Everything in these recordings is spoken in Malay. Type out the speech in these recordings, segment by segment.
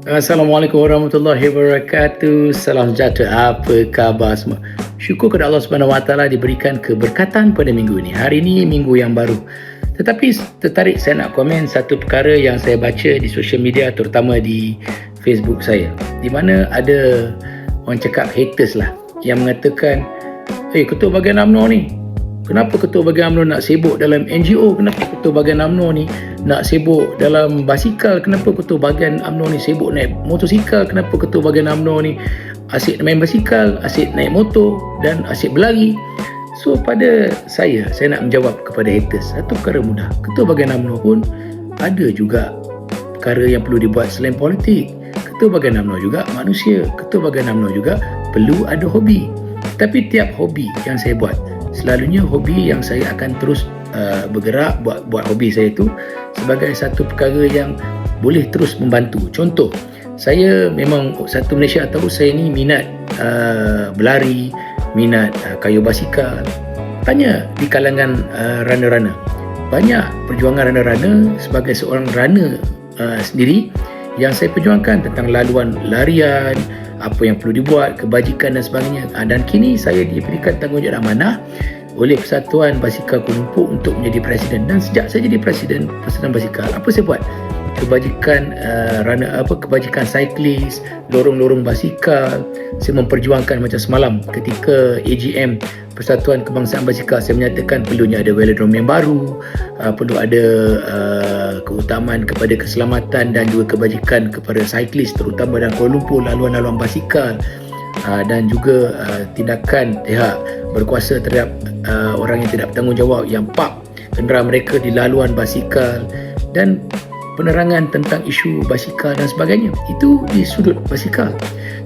Assalamualaikum warahmatullahi wabarakatuh. Salam sejahtera. Apa khabar semua? Syukur kepada Allah Subhanahu Wa Taala diberikan keberkatan pada minggu ini. Hari ini minggu yang baru. Tetapi tertarik saya nak komen satu perkara yang saya baca di social media, terutama di Facebook saya, di mana ada orang cakap haters lah yang mengatakan, Ketua Bahagian UMNO ni, kenapa Ketua Bahagian UMNO nak sibuk dalam NGO? Kenapa Ketua Bahagian UMNO ni nak sibuk dalam basikal? Kenapa Ketua Bahagian UMNO ni sibuk naik motosikal? Kenapa Ketua Bahagian UMNO ni asyik main basikal, asyik naik motor dan asyik berlari? So pada saya nak menjawab kepada haters satu perkara mudah. Ketua Bahagian UMNO pun ada juga perkara yang perlu dibuat selain politik. Ketua Bahagian UMNO juga manusia. Ketua Bahagian UMNO juga perlu ada hobi. Tapi tiap hobi yang saya buat, selalunya hobi yang saya akan terus bergerak buat hobi saya itu sebagai satu perkara yang boleh terus membantu. Contoh, saya memang satu Malaysia tahu saya ni minat berlari, minat kayuh basikal. Tanya di kalangan runner-runner. Banyak perjuangan runner-runner sebagai seorang runner sendiri yang saya perjuangkan tentang laluan larian, apa yang perlu dibuat, kebajikan dan sebagainya. Dan kini saya diberikan tanggungjawab amanah oleh Persatuan Basikal Kuala Lumpur untuk menjadi presiden. Dan sejak saya jadi presiden Persatuan Basikal, apa saya buat? Kebajikan kebajikan cyclist, lorong-lorong basikal. Saya memperjuangkan macam semalam ketika AGM Persatuan Kebangsaan Basikal, saya menyatakan perlunya ada velodrome yang baru, perlu ada keutamaan kepada keselamatan dan juga kebajikan kepada cyclist terutama dalam Kuala Lumpur, laluan-laluan basikal, dan juga tindakan pihak berkuasa terhadap orang yang tidak bertanggungjawab yang park kenderaan mereka di laluan basikal, dan penerangan tentang isu basikal dan sebagainya. Itu di sudut basikal.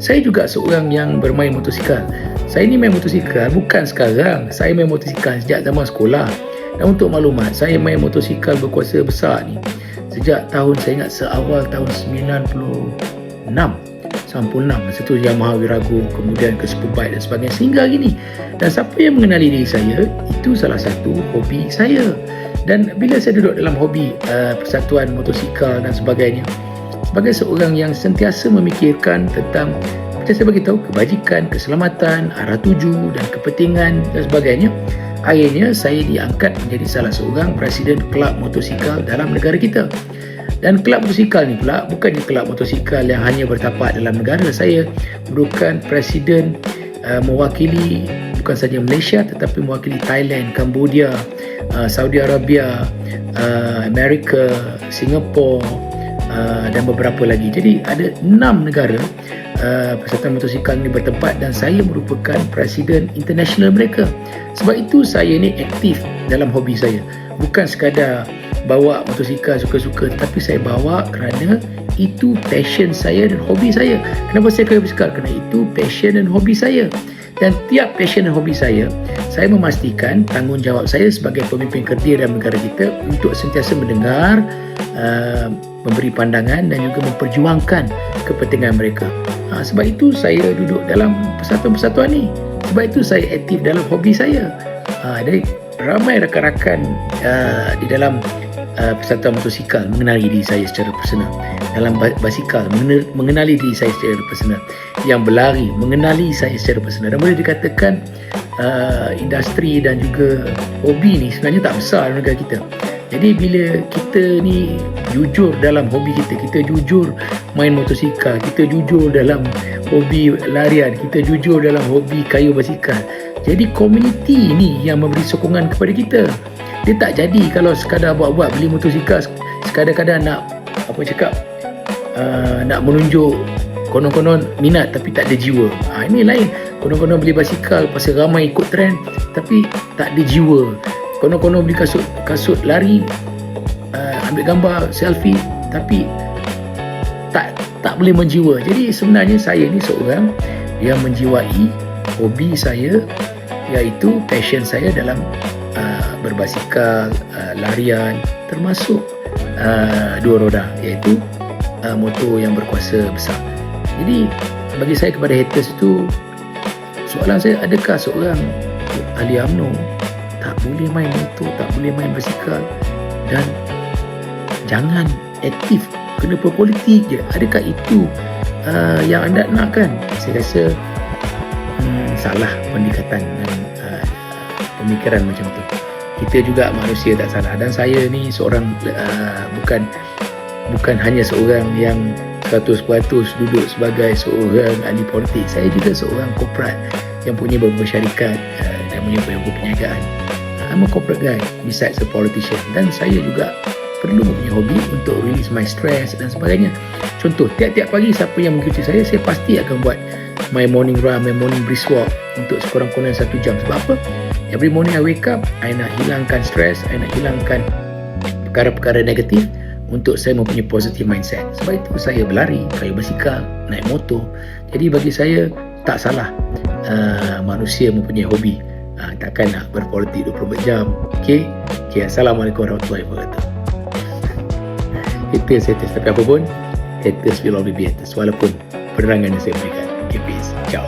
Saya juga seorang yang bermain motosikal. Saya ni main motosikal bukan sekarang. Saya main motosikal sejak zaman sekolah. Dan untuk maklumat, saya main motosikal berkuasa besar ni sejak tahun, saya ingat seawal tahun 96. Masa tu Yamaha Wirago, kemudian ke Superbike dan sebagainya sehingga hari ni. Dan siapa yang mengenali diri saya, itu salah satu hobi saya. Dan bila saya duduk dalam hobi persatuan motosikal dan sebagainya, sebagai seorang yang sentiasa memikirkan tentang, macam saya beritahu, kebajikan, keselamatan, arah tuju dan kepentingan dan sebagainya, akhirnya saya diangkat menjadi salah seorang presiden kelab motosikal dalam negara kita. Dan kelab motosikal ni pula bukannya kelab motosikal yang hanya bertapak dalam negara. Saya merupakan presiden mewakili bukan saja Malaysia tetapi mewakili Thailand, Cambodia, Saudi Arabia, Amerika, Singapura, dan beberapa lagi. Jadi ada 6 negara persatuan motosikal ini bertempat dan saya merupakan presiden international mereka. Sebab itu saya ni aktif dalam hobi saya. Bukan sekadar bawa motosikal suka-suka, tetapi saya bawa kerana itu passion saya dan hobi saya. Kenapa saya kaya basikal? Kerana itu passion dan hobi saya. Dan tiap passion dan hobi saya memastikan tanggungjawab saya sebagai pemimpin kerja dalam negara kita untuk sentiasa mendengar, memberi pandangan dan juga memperjuangkan kepentingan mereka. Sebab itu saya duduk dalam persatuan-persatuan ni. Sebab itu saya aktif dalam hobi saya. Jadi ramai rakan-rakan di dalam persatuan motosikal mengenali diri saya secara personal. Dalam basikal mengenali diri saya secara personal. Yang berlari mengenali saya secara personal. Dan boleh dikatakan industri dan juga hobi ni sebenarnya tak besar dalam negara kita. Jadi bila kita ni jujur dalam hobi kita, kita jujur main motosikal, kita jujur dalam hobi larian, kita jujur dalam hobi kayuh basikal, jadi komuniti ni yang memberi sokongan kepada kita. Dia tak jadi kalau sekadar buat-buat beli motosikal, sekadar-kadar nak nak menunjuk konon-konon minat tapi tak ada jiwa. Ini lain. Konon-konon beli basikal pasal ramai ikut trend tapi tak ada jiwa. Konon-konon beli kasut lari, ambil gambar selfie tapi tak boleh menjiwa. Jadi sebenarnya saya ni seorang yang menjiwai hobi saya, iaitu passion saya dalam berbasikal, larian, termasuk dua roda, iaitu motor yang berkuasa besar. Jadi bagi saya, kepada haters itu, soalan saya, adakah seorang ahli UMNO tak boleh main motor, tak boleh main basikal, dan jangan aktif kena berpolitik je. Adakah itu yang anda nakkan? Saya rasa salah pendekatan dan pemikiran macam tu. Kita juga manusia, tak salah. Dan saya ni seorang bukan hanya seorang yang 100% duduk sebagai seorang ahli politik. Saya juga seorang korporat yang punya beberapa syarikat dan punya beberapa perniagaan. I'm a corporate guy besides a politician, dan saya juga perlu mempunyai hobi untuk release my stress dan sebagainya. Contoh, tiap-tiap pagi siapa yang mengikuti saya pasti akan buat my morning run, my morning brisk walk untuk sekurang-kurangnya 1 jam. Sebab apa? Every morning I wake up, I nak hilangkan stres, I nak hilangkan perkara-perkara negatif untuk saya mempunyai positive mindset. Sebab itu saya berlari, kayu basikal, naik motor. Jadi bagi saya tak salah manusia mempunyai hobi. Takkan nak berpolitik 24 jam. Okay? Assalamualaikum warahmatullahi wabarakatuh. Haters. Tapi apa pun, haters will always be haters. Walaupun penerangan yang saya berikan. Okay, peace. Ciao.